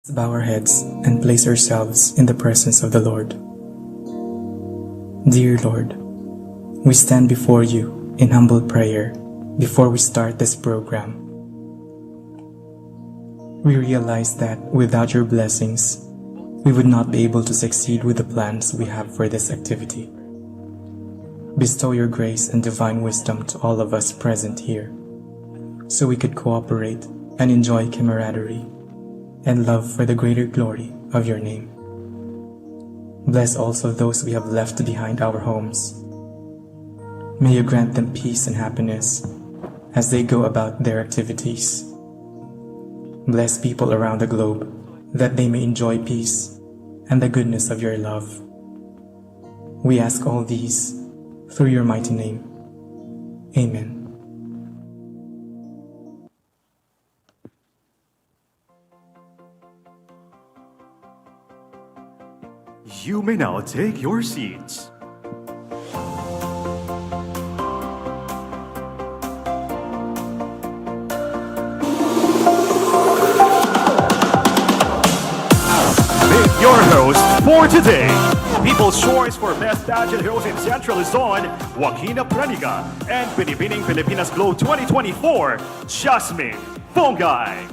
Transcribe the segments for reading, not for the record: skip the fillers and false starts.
Let's bow our heads and place ourselves in the presence of the Lord. Dear Lord, we stand before you in humble prayer before we start this program. We realize that without your blessings, we would not be able to succeed with the plans we have for this activity. Bestow your grace and divine wisdom to all of us present here, so we could cooperate and enjoy camaraderie and love for the greater glory of your name. Bless also those we have left behind our homes. May you grant them peace and happiness as they go about their activities. Bless people around the globe that they may enjoy peace and the goodness of your love. We ask all these through your mighty name. Amen. You may now take your seats. Meet your host for today, People's Choice for Best Pageant Host in Central Luzon, Joaquina Pranica, and Binibining Pilipinas Globe 2024, Jasmine Bongay.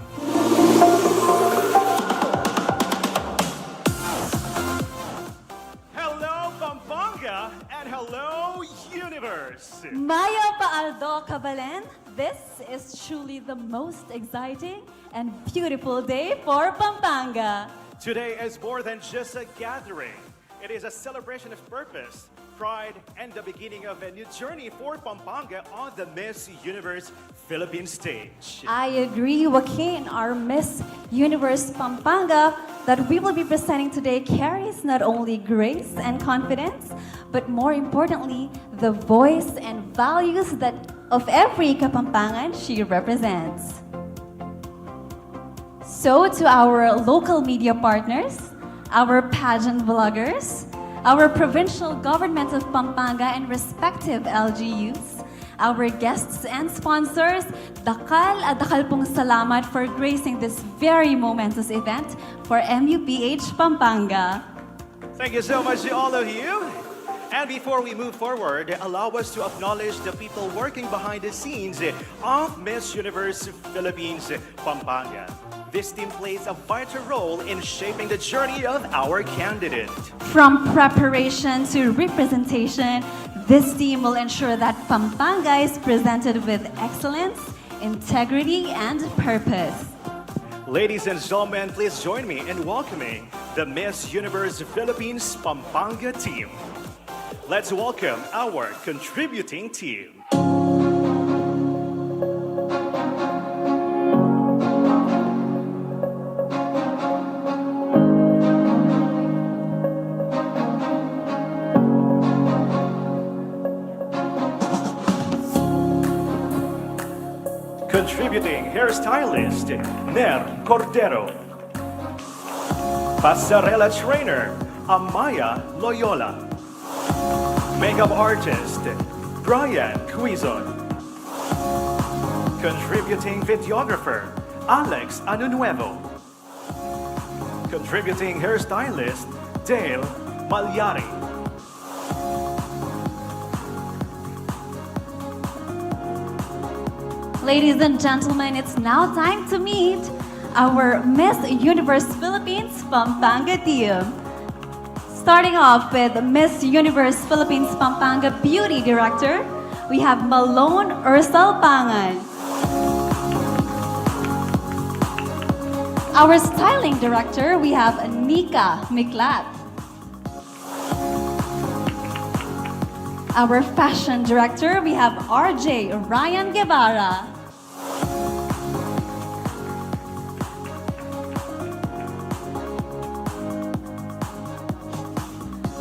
Hello, Pampanga, and hello, Universe. Maya Paaldo Kabalen, this is truly the most exciting and beautiful day for Pampanga. Today is more than just a gathering. It is a celebration of purpose, pride, and the beginning of a new journey for Pampanga on the Miss Universe Philippines stage. I agree, Joaquin. Our Miss Universe Pampanga that we will be presenting today carries not only grace and confidence, but more importantly, the voice and values that of every Kapampangan she represents. So to our local media partners, our pageant vloggers, our provincial government of Pampanga and respective LGUs, our guests and sponsors, dakal pong salamat for gracing this very momentous event for MUPH Pampanga. Thank you so much to all of you. And before we move forward, allow us to acknowledge the people working behind the scenes of Miss Universe Philippines Pampanga. This team plays a vital role in shaping the journey of our candidate. From preparation to representation, this team will ensure that Pampanga is presented with excellence, integrity, and purpose. Ladies and gentlemen, please join me in welcoming the Miss Universe Philippines Pampanga team. Let's welcome our contributing team. Contributing hairstylist, Ner Cordero. Pasarela trainer, Amaya Loyola. Makeup artist, Brian Quizon. Contributing videographer, Alex Anunuevo. Contributing hairstylist, Dale Malyari. Ladies and gentlemen, it's now time to meet our Miss Universe Philippines Pampanga team. Starting off with Miss Universe Philippines Pampanga Beauty Director, we have Malone Ursal Pangan. Our Styling Director, we have Nika Miklat. Our Fashion Director, we have RJ Ryan Guevara.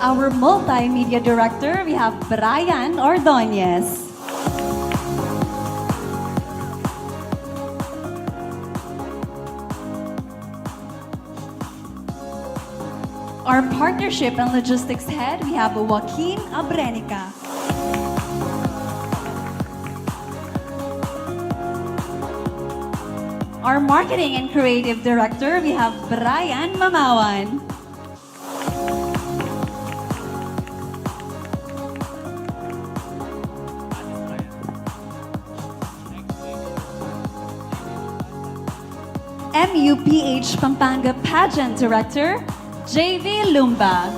Our Multimedia Director, we have Brian Ordonez. Our Partnership and Logistics Head, we have Joaquin Abrenica. Our Marketing and Creative Director, we have Brian Mamawan. MUPH Pampanga Pageant Director, JV Lumba.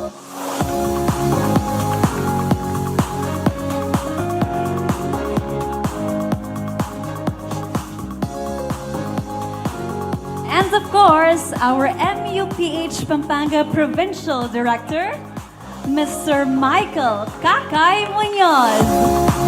And of course, our MUPH Pampanga Provincial Director, Mr. Michael Kakay Munoz.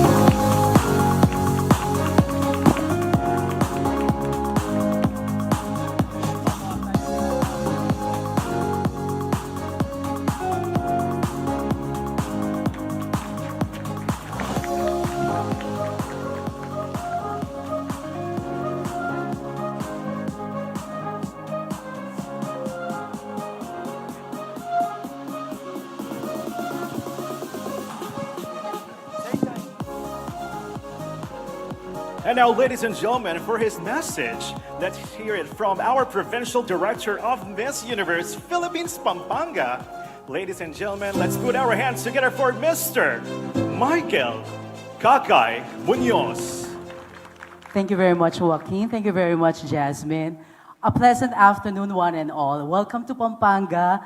And now, ladies and gentlemen, for his message, let's hear it from our Provincial Director of Miss Universe Philippines Pampanga. Ladies and gentlemen, let's put our hands together for Mr. Michael Kakay Munoz. Thank you very much, Joaquin. Thank you very much, Jasmine. A pleasant afternoon, one and all. Welcome to Pampanga,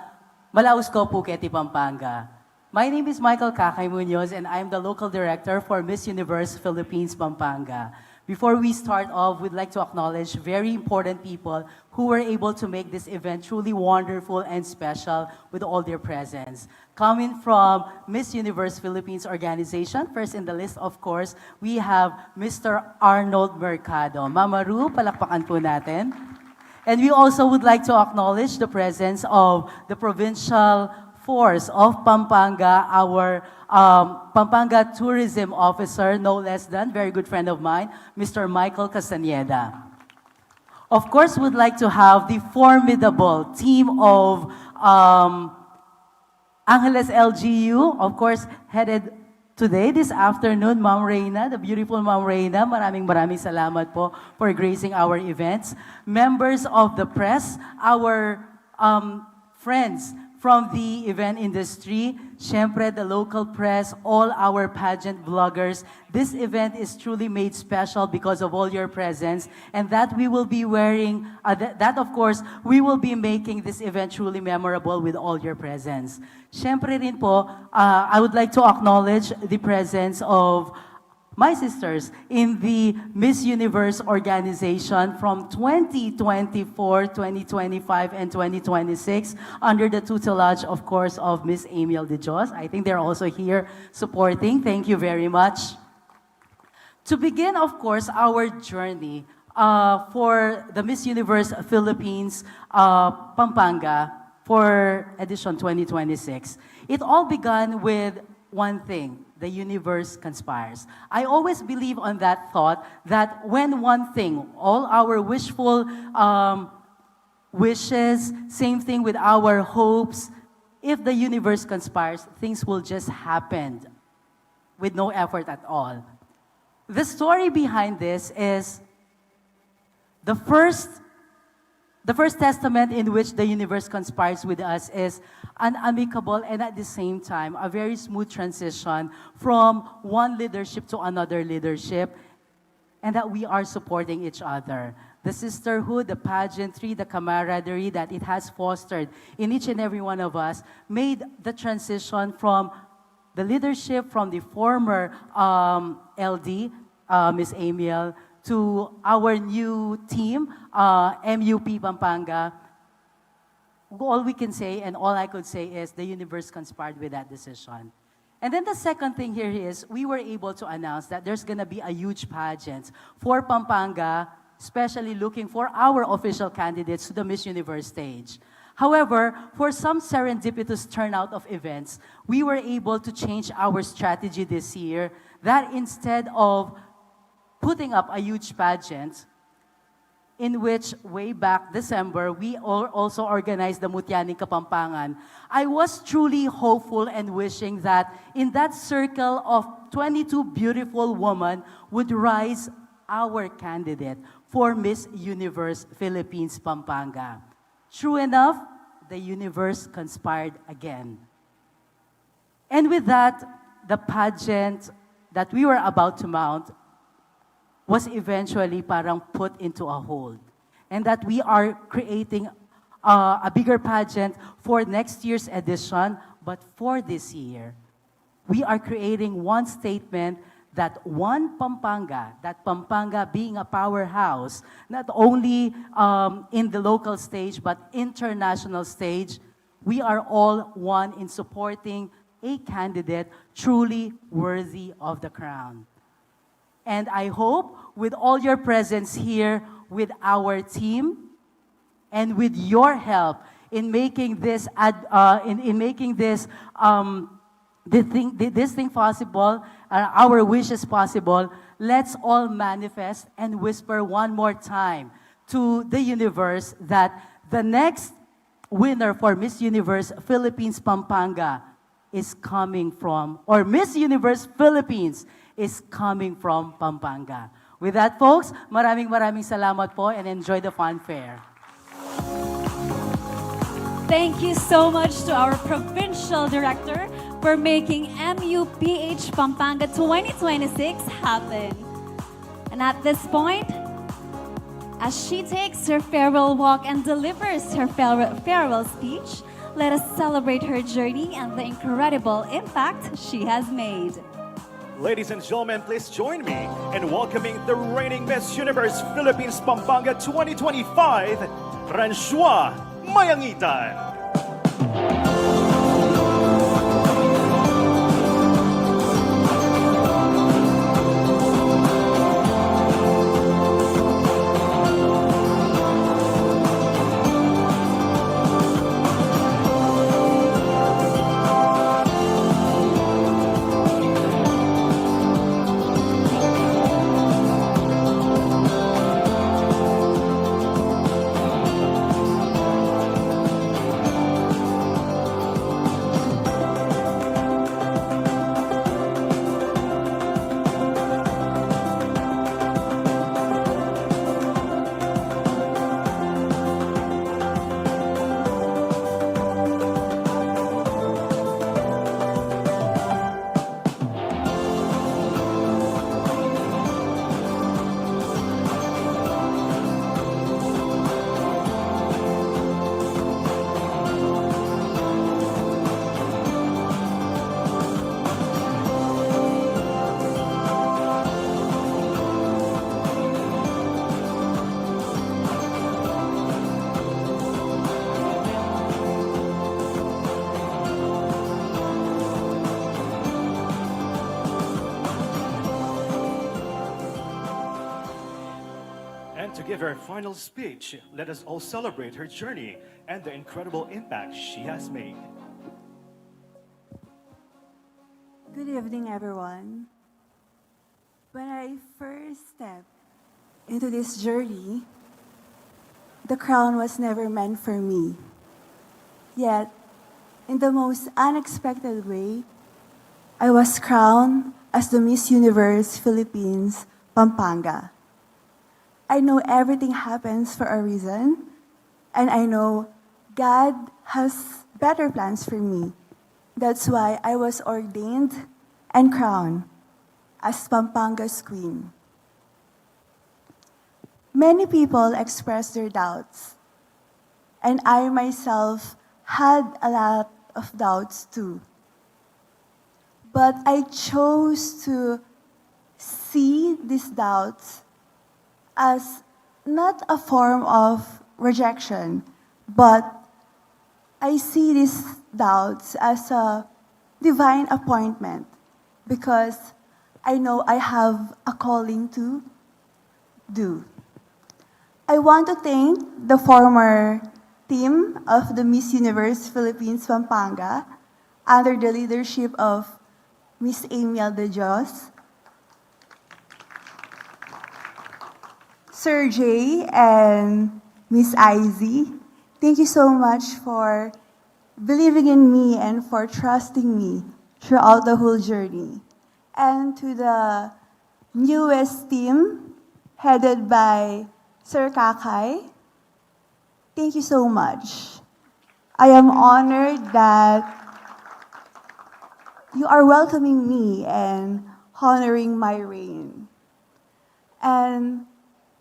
Malaus ko, Phuket, Pampanga. My name is Michael Kakay Munoz, and I'm the local director for Miss Universe Philippines Pampanga. Before we start off, we'd like to acknowledge very important people who were able to make this event truly wonderful and special with all their presence. Coming from Miss Universe Philippines organization, first in the list, of course, we have Mr. Arnold Mercado. Mama Ru, palakpakan po natin. And we also would like to acknowledge the presence of the Provincial Force of Pampanga, our Pampanga Tourism Officer, no less than, very good friend of mine, Mr. Michael Castaneda. Of course, we'd like to have the formidable team of Angeles LGU, of course, headed today, this afternoon, Ma'am Reyna, the beautiful Ma'am Reyna. Maraming salamat po for gracing our events. Members of the press, our friends from the event industry, syempre the local press, all our pageant vloggers. This event is truly made special because of all your presence, and that we will be wearing, that of course, we will be making this event truly memorable with all your presence. Syempre rin po, I would like to acknowledge the presence of my sisters in the Miss Universe organization from 2024, 2025, and 2026 under the tutelage, of course, of Miss Emil De Jos. I think they're also here supporting. Thank you very much. To begin, of course, our journey for the Miss Universe Philippines Pampanga for edition 2026, it all began with one thing: the universe conspires. I always believe on that thought that when one thing, all our wishful wishes, same thing with our hopes, if the universe conspires, things will just happen with no effort at all. The story behind this is the first testament in which the universe conspires with us is an amicable and at the same time a very smooth transition from one leadership to another leadership, and that we are supporting each other. The sisterhood, the pageantry, the camaraderie that it has fostered in each and every one of us made the transition from the leadership from the former LD, Miss Emil, to our new team, MUP Pampanga. All we can say and all I could say is the universe conspired with that decision. And then the second thing here is we were able to announce that there's going to be a huge pageant for Pampanga, especially looking for our official candidates to the Miss Universe stage. However, for some serendipitous turnout of events, we were able to change our strategy this year, that instead of putting up a huge pageant, in which way back December, we also organized the Mutyaning Kapampangan. I was truly hopeful and wishing that in that circle of 22 beautiful women would rise our candidate for Miss Universe Philippines Pampanga. True enough, the universe conspired again. And with that, the pageant that we were about to mount was eventually parang put into a hold. And that we are creating a bigger pageant for next year's edition, but for this year, we are creating one statement that one Pampanga, that Pampanga being a powerhouse, not only in the local stage, but international stage, we are all one in supporting a candidate truly worthy of the crown. And I hope with all your presence here with our team and with your help in making this this thing possible, our wishes possible, let's all manifest and whisper one more time to the universe that the next winner for Miss Universe Philippines Pampanga is coming from, or Miss Universe Philippines is coming from Pampanga. With that, folks, maraming salamat po and enjoy the fanfare. Thank you so much to our Provincial Director for making MUPH Pampanga 2026 happen. And at this point, as she takes her farewell walk and delivers her farewell speech, let us celebrate her journey and the incredible impact she has made. Ladies and gentlemen, please join me in welcoming the reigning Miss Universe Philippines Pampanga 2025, Ranshua Mayangitan. And to give her final speech, let us all celebrate her journey and the incredible impact she has made. Good evening, everyone. When I first stepped into this journey, the crown was never meant for me. Yet, in the most unexpected way, I was crowned as the Miss Universe Philippines Pampanga. I know everything happens for a reason, and I know God has better plans for me. That's why I was ordained and crowned as Pampanga's queen. Many people expressed their doubts, and I myself had a lot of doubts too. But I chose to see these doubts as not a form of rejection, but I see these doubts as a divine appointment because I know I have a calling to do. I want to thank the former team of the Miss Universe Philippines Pampanga under the leadership of Miss Amy De Dios, Sir Jay, and Miss Izzy. Thank you so much for believing in me and for trusting me throughout the whole journey. And to the newest team, headed by Sir Kakay. Thank you so much. I am honored that you are welcoming me and honoring my reign. And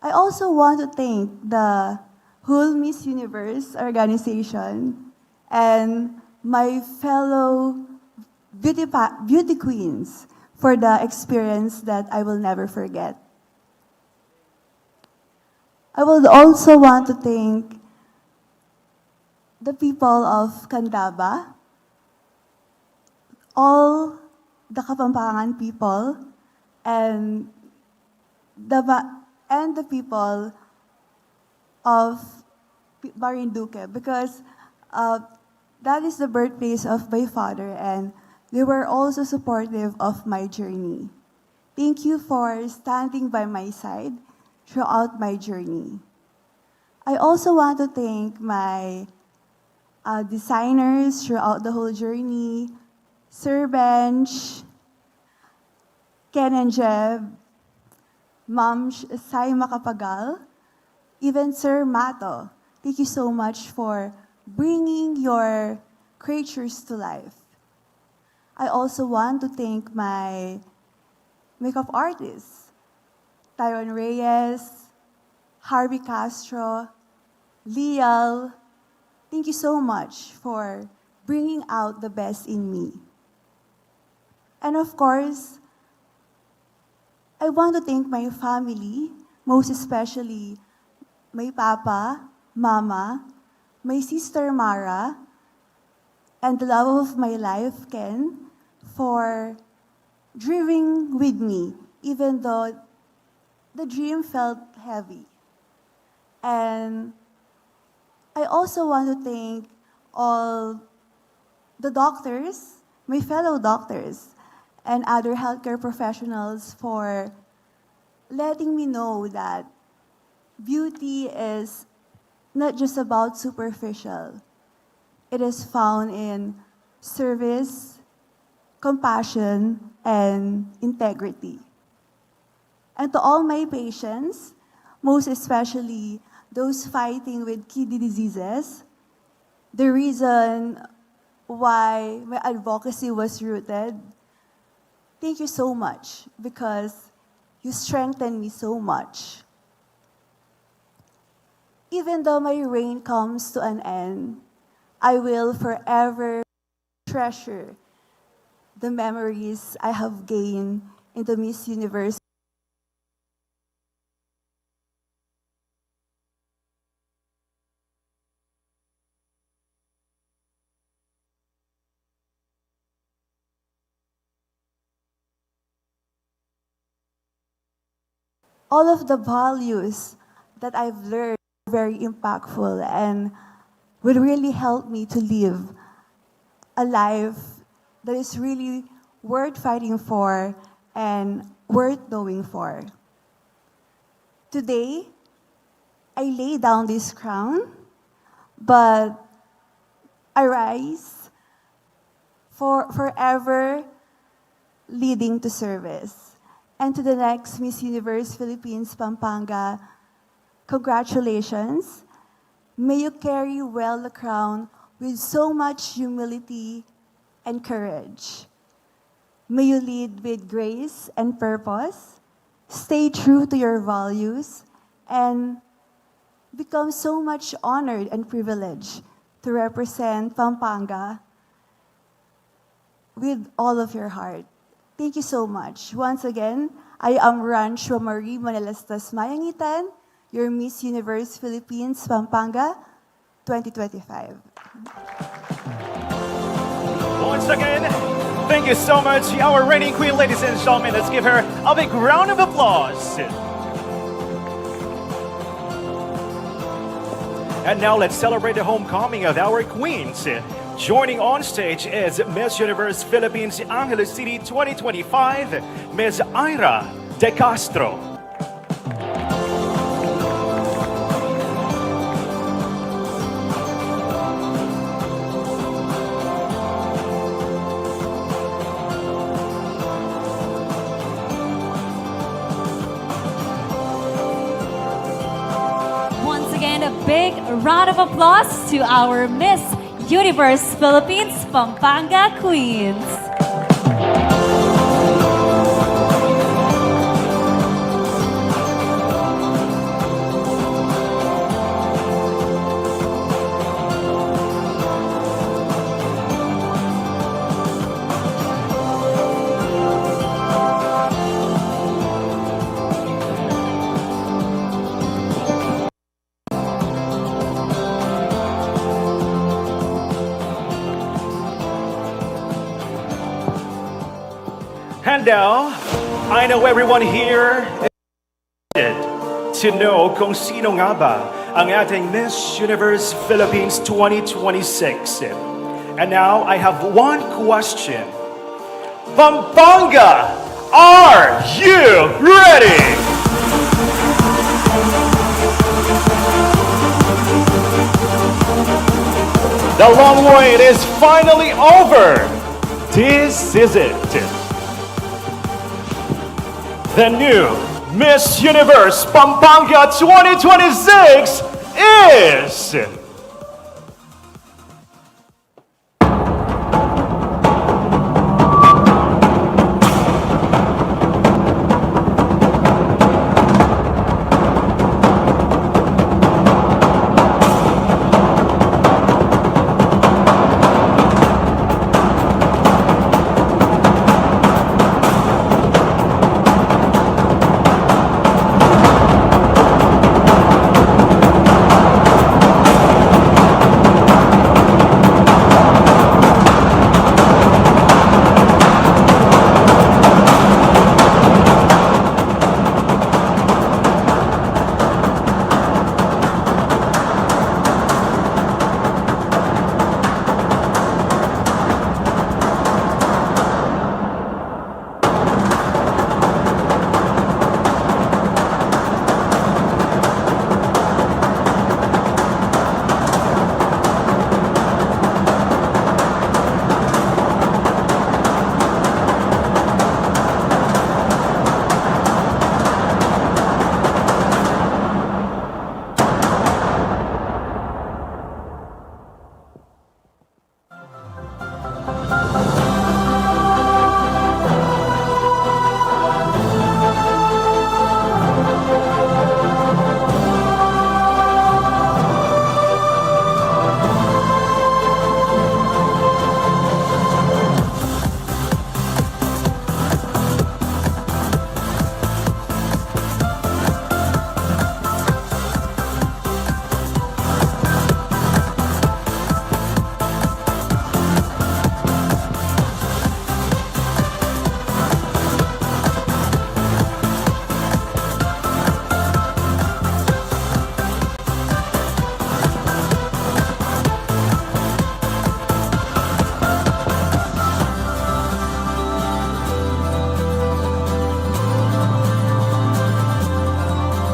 I also want to thank the whole Miss Universe organization and my fellow beauty queens for the experience that I will never forget. I would also want to thank the people of Candaba, all the Kapampangan people, and the people of Marinduque, because that is the birthplace of my father, and they were also supportive of my journey. Thank you for standing by my side throughout my journey. I also want to thank my designers throughout the whole journey, Sir Bench, Ken and Jeb, Ma'am Sai Makapagal, even Sir Mato. Thank you so much for bringing your creatures to life. I also want to thank my makeup artists, Tyron Reyes, Harvey Castro, Lial. Thank you so much for bringing out the best in me. And of course, I want to thank my family, most especially my papa, mama, my sister Mara, and the love of my life, Ken, for dreaming with me, even though the dream felt heavy. And I also want to thank all the doctors, my fellow doctors, and other healthcare professionals for letting me know that beauty is not just about superficial. It is found in service, compassion, and integrity. And to all my patients, most especially those fighting with kidney diseases, the reason why my advocacy was rooted, thank you so much because you strengthened me so much. Even though my reign comes to an end, I will forever treasure the memories I have gained in the Miss Universe. All of the values that I've learned are very impactful and will really help me to live a life that is really worth fighting for and worth knowing for. Today, I lay down this crown, but I rise for forever leading to service. And to the next Miss Universe Philippines Pampanga, congratulations. May you carry well the crown with so much humility and courage. May you lead with grace and purpose, stay true to your values, and become so much honored and privileged to represent Pampanga with all of your heart. Thank you so much. Once again, I am Rancho Marie Manalastas Mayangitan, your Miss Universe Philippines Pampanga 2025. Once again, thank you so much, our reigning queen, ladies and gentlemen. Let's give her a big round of applause. And now let's celebrate the homecoming of our queens. Joining on stage is Miss Universe Philippines Angeles City 2025, Ms. Ira De Castro. again a big round of applause to our Miss Universe Philippines Pampanga Queens. And now, I know everyone here is excited to know kung sino nga ba ang ating Miss Universe Philippines 2026. And now, I have one question. Pampanga, are you ready? The long wait is finally over. This is it. The new Miss Universe Pampanga 2026 is...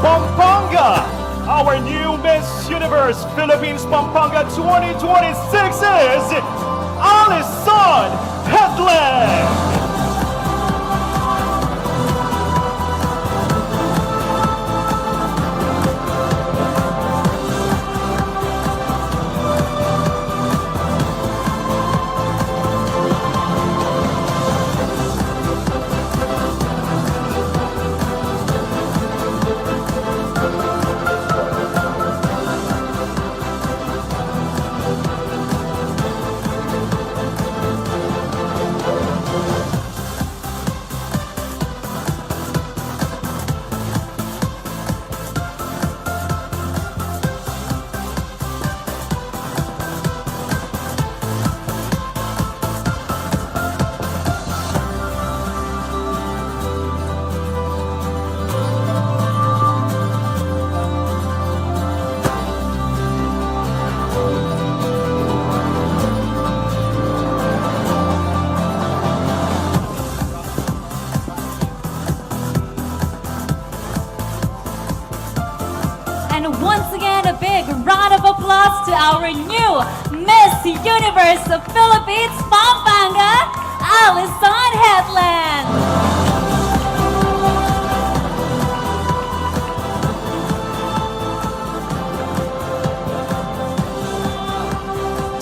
Pampanga, our new Miss Universe Philippines Pampanga 2026 is Alison Headland. And once again, a big round of applause to our new Miss Universe Philippines Pampanga, Alison Headland.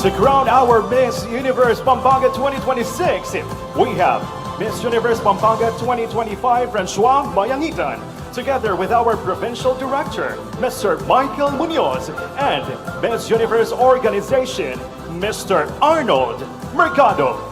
To crown our Miss Universe Pampanga 2026, we have Miss Universe Pampanga 2025 Francois Mayangitan, together with our Provincial Director, Mr. Michael Munoz, and Miss Universe Organization, Mr. Arnold Mercado.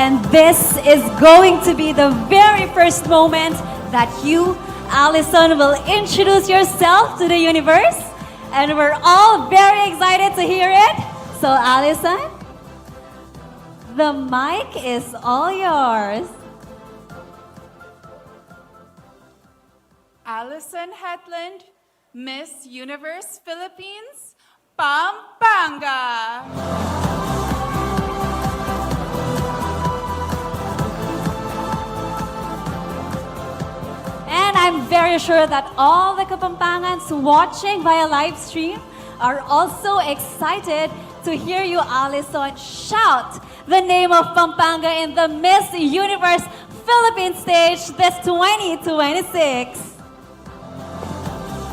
And this is going to be the very first moment that you, Allison, will introduce yourself to the universe. And we're all very excited to hear it. So, Allison, the mic is all yours. Allison Hetland, Miss Universe Philippines Pampanga. And I'm very sure that all the Kapampangans watching via live stream are also excited to hear you, Allison, shout the name of Pampanga in the Miss Universe Philippines stage this 2026.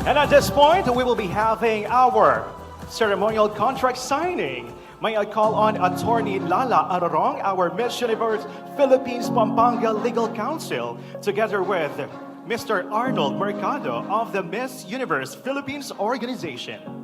And at this point, we will be having our ceremonial contract signing. May I call on Attorney Lala Arorong, our Miss Universe Philippines Pampanga Legal Counsel, together with Mr. Arnold Mercado of the Miss Universe Philippines Organization.